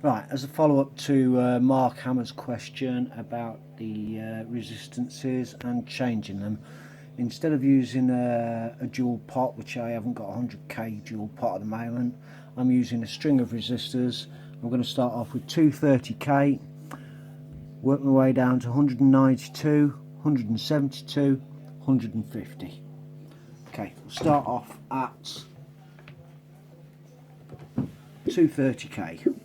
Right, as a follow-up to Mark Hammer's question about the resistances and changing them, instead of using a dual pot, which I haven't got a 100k dual pot at the moment, I'm using a string of resistors. I'm going to start off with 230k, work my way down to 192, 172, 150. Okay, we'll start off at 230k.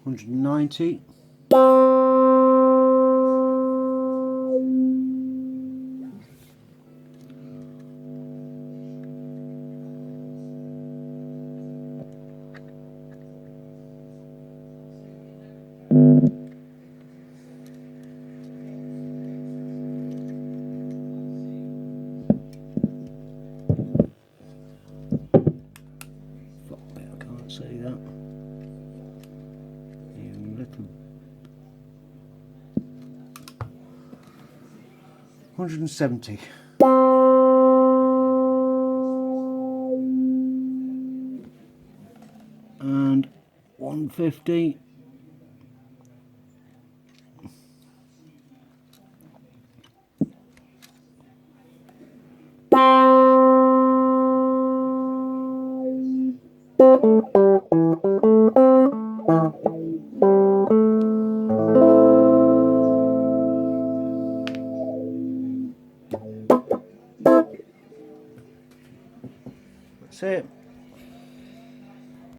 $190, I can't see that. Even little. 170. And 150. That's it.